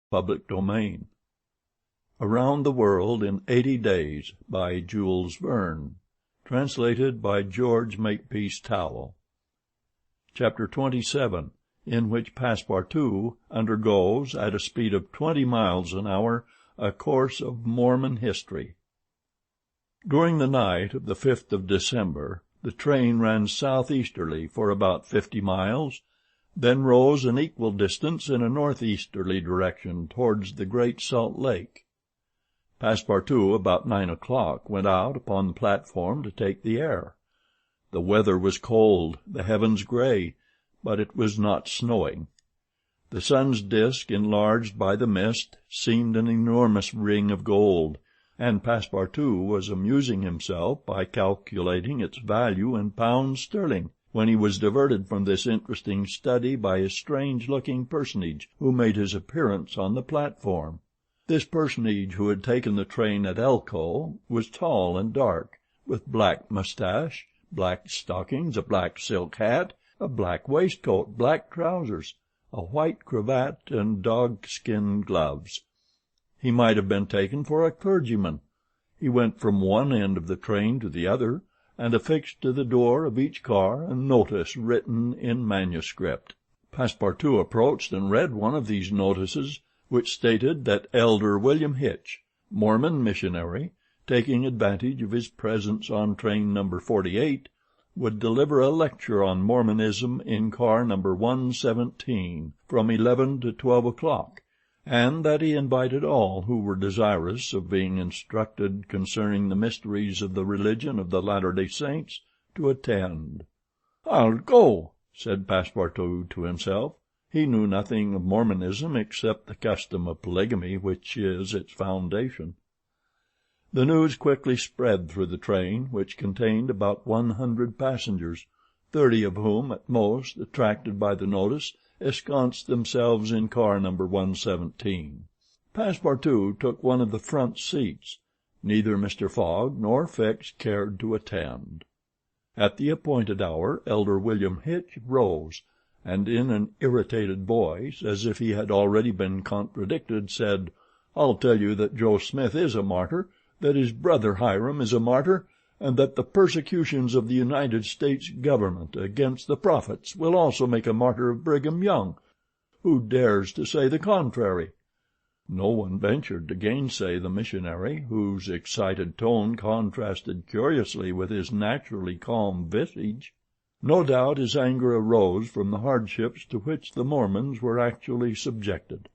Public Domain. Around the World in 80 Days by Jules Verne. Translated by George Makepeace Towell. Chapter 27, in which Passepartout undergoes, at a speed of 20 miles an hour, a course of Mormon history. During the night of the 5th of December, the train ran southeasterly for about 50 miles, then rose an equal distance in a northeasterly direction towards the Great Salt Lake. Passepartout, about 9 o'clock, went out upon the platform to take the air. The weather was cold, the heavens gray, but it was not snowing. The sun's disk, enlarged by the mist, seemed an enormous ring of gold, and Passepartout was amusing himself by calculating its value in pounds sterling, when he was diverted from this interesting study by a strange-looking personage who made his appearance on the platform. This personage, who had taken the train at Elko, was tall and dark, with black mustache, black stockings, a black silk hat, a black waistcoat, black trousers, a white cravat, and dog-skin gloves. He might have been taken for a clergyman. He went from one end of the train to the other, and affixed to the door of each car a notice written in manuscript. Passepartout approached and read one of these notices, which stated that Elder William Hitch, Mormon missionary, taking advantage of his presence on train number 48, would deliver a lecture on Mormonism in car number 117 from 11 to 12 o'clock, and that he invited all who were desirous of being instructed concerning the mysteries of the religion of the Latter-day Saints to attend. "I'll go," said Passepartout to himself. He knew nothing of Mormonism except the custom of polygamy, which is its foundation. The news quickly spread through the train, which contained about 100 passengers, 30 of whom, at most, attracted by the notice, ensconced themselves in car number 117. Passepartout took one of the front seats. Neither Mr. Fogg nor Fix cared to attend. At the appointed hour, Elder William Hitch rose, and in an irritated voice, as if he had already been contradicted, said, "I'll tell you that Joe Smith is a martyr, that his brother Hiram is a martyr, and that the persecutions of the United States government against the prophets will also make a martyr of Brigham Young. Who dares to say the contrary?" No one ventured to gainsay the missionary, whose excited tone contrasted curiously with his naturally calm visage. No doubt his anger arose from the hardships to which the Mormons were actually subjected.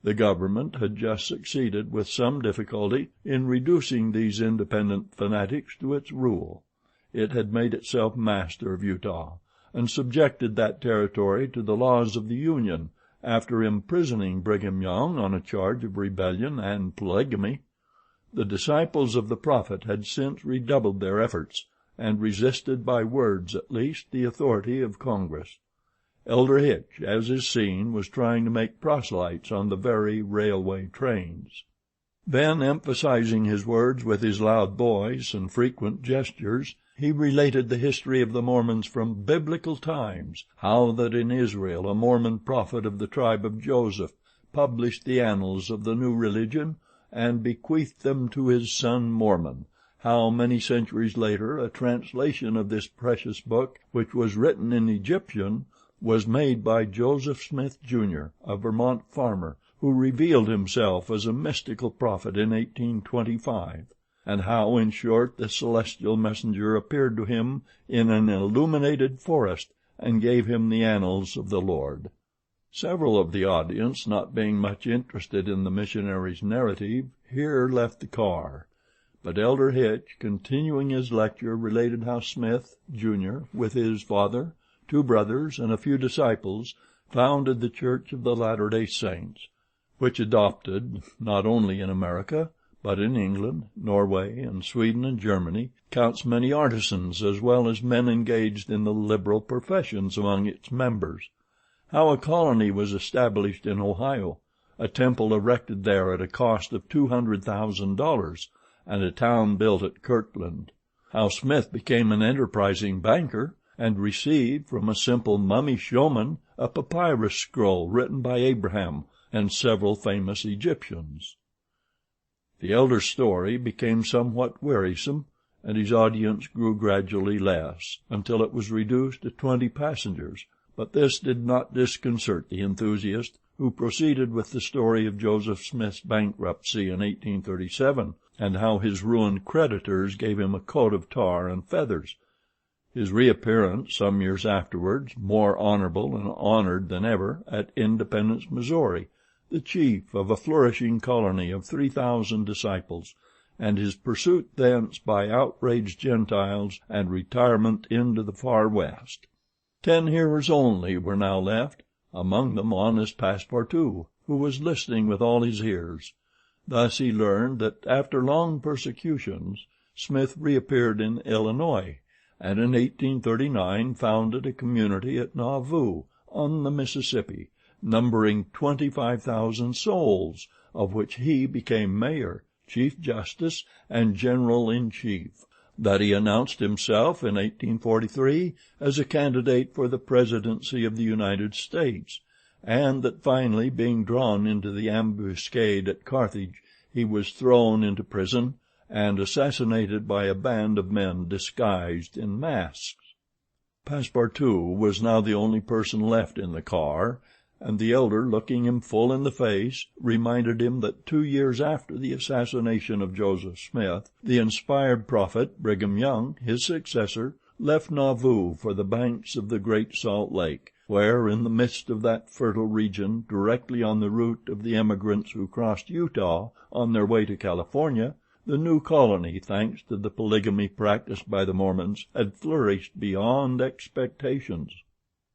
The government had just succeeded with some difficulty in reducing these independent fanatics to its rule. It had made itself master of Utah, and subjected that territory to the laws of the Union, after imprisoning Brigham Young on a charge of rebellion and polygamy. The disciples of the prophet had since redoubled their efforts, and resisted by words at least the authority of Congress. Elder Hitch, as is seen, was trying to make proselytes on the very railway trains. Then, emphasizing his words with his loud voice and frequent gestures, he related the history of the Mormons from biblical times, how that in Israel a Mormon prophet of the tribe of Joseph published the annals of the new religion and bequeathed them to his son Mormon, how many centuries later a translation of this precious book, which was written in Egyptian, was made by Joseph Smith, Jr., a Vermont farmer, who revealed himself as a mystical prophet in 1825, and how, in short, the celestial messenger appeared to him in an illuminated forest and gave him the annals of the Lord. Several of the audience, not being much interested in the missionary's narrative, here left the car, but Elder Hitch, continuing his lecture, related how Smith, Jr., with his father, 2 brothers, and a few disciples, founded the Church of the Latter-day Saints, which adopted, not only in America, but in England, Norway, and Sweden and Germany, counts many artisans as well as men engaged in the liberal professions among its members. How a colony was established in Ohio, a temple erected there at a cost of $200,000, and a town built at Kirtland. How Smith became an enterprising banker, and received from a simple mummy showman a papyrus scroll written by Abraham, and several famous Egyptians. The elder's story became somewhat wearisome, and his audience grew gradually less, until it was reduced to 20 passengers, but this did not disconcert the enthusiast, who proceeded with the story of Joseph Smith's bankruptcy in 1837, and how his ruined creditors gave him a coat of tar and feathers. His reappearance some years afterwards, more honorable and honored than ever, at Independence, Missouri, the chief of a flourishing colony of 3,000 disciples, and his pursuit thence by outraged Gentiles and retirement into the far West. 10 hearers only were now left, among them honest Passepartout, who was listening with all his ears. Thus he learned that after long persecutions Smith reappeared in Illinois, and in 1839 founded a community at Nauvoo, on the Mississippi, numbering 25,000 souls, of which he became mayor, chief justice, and general-in-chief. That he announced himself in 1843 as a candidate for the presidency of the United States, and that finally, being drawn into the ambuscade at Carthage, he was thrown into prison and assassinated by a band of men disguised in masks. Passepartout was now the only person left in the car, and the elder, looking him full in the face, reminded him that 2 years after the assassination of Joseph Smith, the inspired prophet, Brigham Young, his successor, left Nauvoo for the banks of the Great Salt Lake, where, in the midst of that fertile region, directly on the route of the emigrants who crossed Utah on their way to California, the new colony, thanks to the polygamy practiced by the Mormons, had flourished beyond expectations.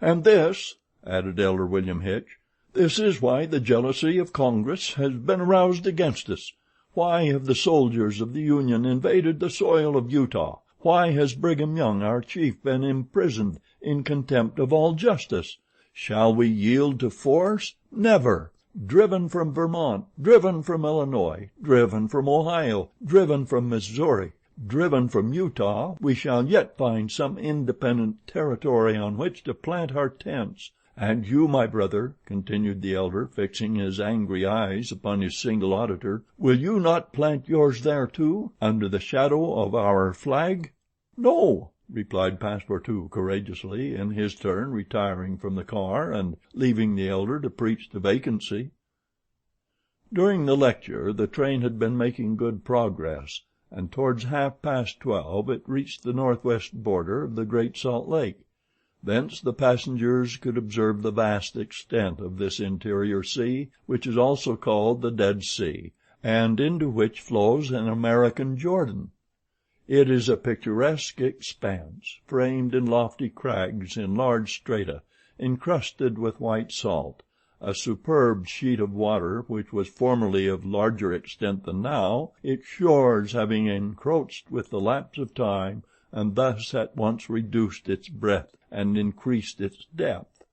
"And this," added Elder William Hitch, "this is why the jealousy of Congress has been aroused against us. Why have the soldiers of the Union invaded the soil of Utah? Why has Brigham Young, our chief, been imprisoned in contempt of all justice? Shall we yield to force? Never! Driven from Vermont, driven from Illinois, driven from Ohio, driven from Missouri, driven from Utah, we shall yet find some independent territory on which to plant our tents. And you, my brother," continued the elder, fixing his angry eyes upon his single auditor, "will you not plant yours there, too, under the shadow of our flag?" "No," replied Passepartout courageously, in his turn retiring from the car and leaving the elder to preach to vacancy. During the lecture the train had been making good progress, and towards 12:30 it reached the northwest border of the Great Salt Lake. Thence the passengers could observe the vast extent of this interior sea, which is also called the Dead Sea, and into which flows an American Jordan. It is a picturesque expanse, framed in lofty crags in large strata, encrusted with white salt, a superb sheet of water which was formerly of larger extent than now, its shores having encroached with the lapse of time, and thus at once reduced its breadth and increased its depth.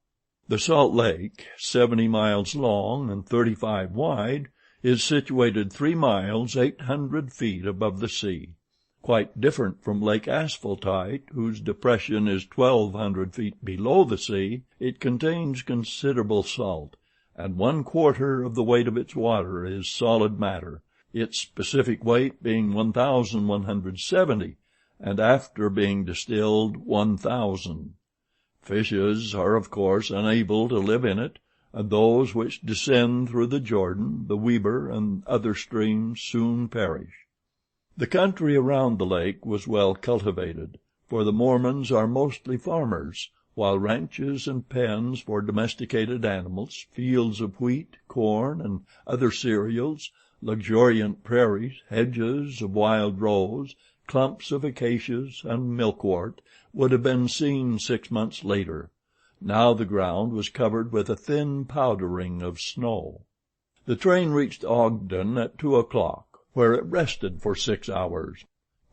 The Salt Lake, 70 miles long and 35 wide, is situated 3 miles 800 feet above the sea. Quite different from Lake Asphaltite, whose depression is 1,200 feet below the sea, it contains considerable salt, and 1/4 of the weight of its water is solid matter, its specific weight being 1,170, and after being distilled 1,000. Fishes are of course unable to live in it, and those which descend through the Jordan, the Weber, and other streams soon perish. The country around the lake was well cultivated, for the Mormons are mostly farmers, while ranches and pens for domesticated animals, fields of wheat, corn, and other cereals, luxuriant prairies, hedges of wild rose, clumps of acacias, and milkwort, would have been seen 6 months later. Now the ground was covered with a thin powdering of snow. The train reached Ogden at 2 o'clock, where it rested for 6 hours.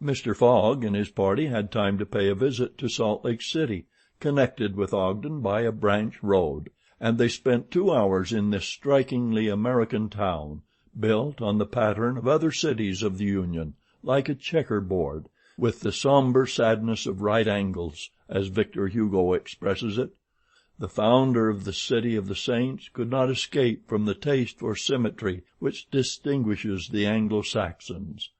Mr. Fogg and his party had time to pay a visit to Salt Lake City, connected with Ogden by a branch road, and they spent 2 hours in this strikingly American town, built on the pattern of other cities of the Union, like a checkerboard, with the somber sadness of right angles, as Victor Hugo expresses it. The founder of the City of the Saints could not escape from the taste for symmetry which distinguishes the Anglo-Saxons.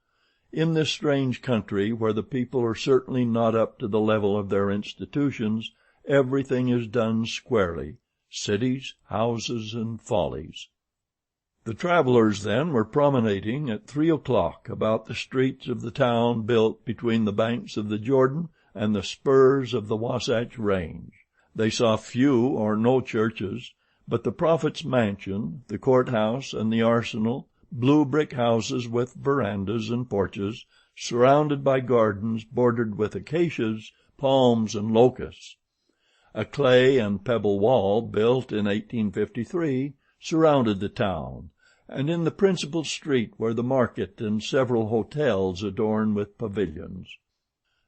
In this strange country, where the people are certainly not up to the level of their institutions, everything is done squarely: cities, houses, and follies. The travelers, then, were promenading at 3 o'clock about the streets of the town built between the banks of the Jordan and the spurs of the Wasatch Range. They saw few or no churches, but the prophet's mansion, the courthouse, and the arsenal, blue brick houses with verandas and porches, surrounded by gardens bordered with acacias, palms, and locusts. A clay and pebble wall, built in 1853, surrounded the town, and in the principal street were the market and several hotels adorned with pavilions.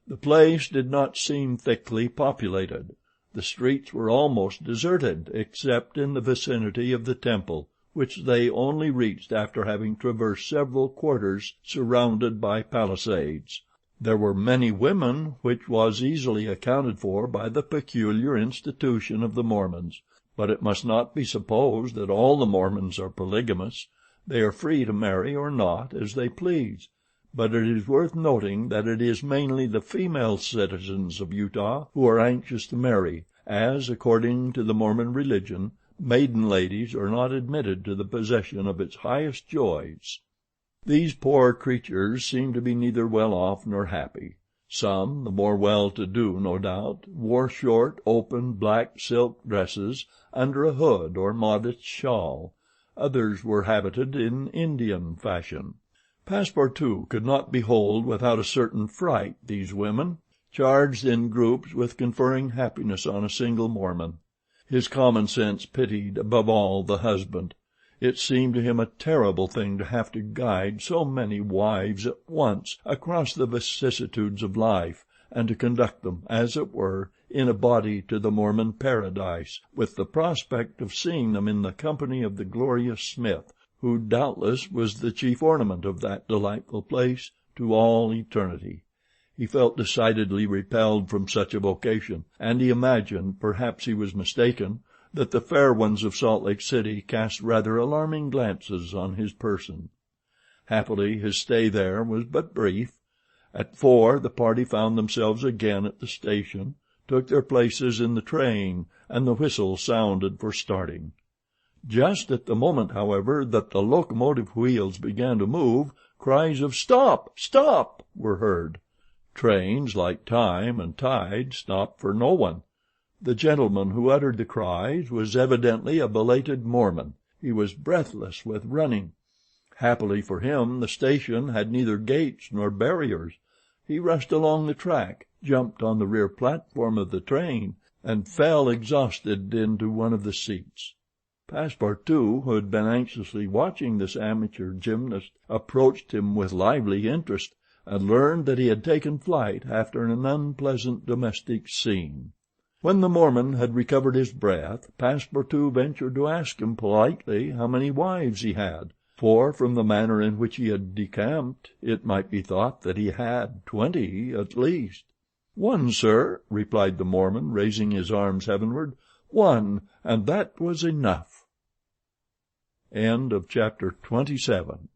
The place did not seem thickly populated. The streets were almost deserted, except in the vicinity of the temple, which they only reached after having traversed several quarters surrounded by palisades. There were many women, which was easily accounted for by the peculiar institution of the Mormons, but it must not be supposed that all the Mormons are polygamous. They are free to marry or not as they please, but it is worth noting that it is mainly the female citizens of Utah who are anxious to marry, as, according to the Mormon religion, maiden ladies are not admitted to the possession of its highest joys. These poor creatures seemed to be neither well off nor happy. Some, the more well-to-do no doubt, wore short, open, black silk dresses under a hood or modest shawl. Others were habited in Indian fashion. Passepartout could not behold without a certain fright these women, charged in groups with conferring happiness on a single Mormon. His common sense pitied, above all, the husband. It seemed to him a terrible thing to have to guide so many wives at once across the vicissitudes of life, and to conduct them, as it were, in a body to the Mormon paradise, with the prospect of seeing them in the company of the glorious Smith, who doubtless was the chief ornament of that delightful place to all eternity. He felt decidedly repelled from such a vocation, and he imagined, perhaps he was mistaken, that the fair ones of Salt Lake City cast rather alarming glances on his person. Happily his stay there was but brief. At 4 the party found themselves again at the station, took their places in the train, and the whistle sounded for starting. Just at the moment, however, that the locomotive wheels began to move, cries of "Stop! Stop!" were heard. Trains, like time and tide, stopped for no one. The gentleman who uttered the cries was evidently a belated Mormon. He was breathless with running. Happily for him, the station had neither gates nor barriers. He rushed along the track, jumped on the rear platform of the train, and fell exhausted into one of the seats. Passepartout, who had been anxiously watching this amateur gymnast, approached him with lively interest, and learned that he had taken flight after an unpleasant domestic scene. When the Mormon had recovered his breath, Passepartout ventured to ask him politely how many wives he had, for from the manner in which he had decamped it might be thought that he had 20 at least. "One, sir," replied the Mormon, raising his arms heavenward. "One, and that was enough." Chapter 27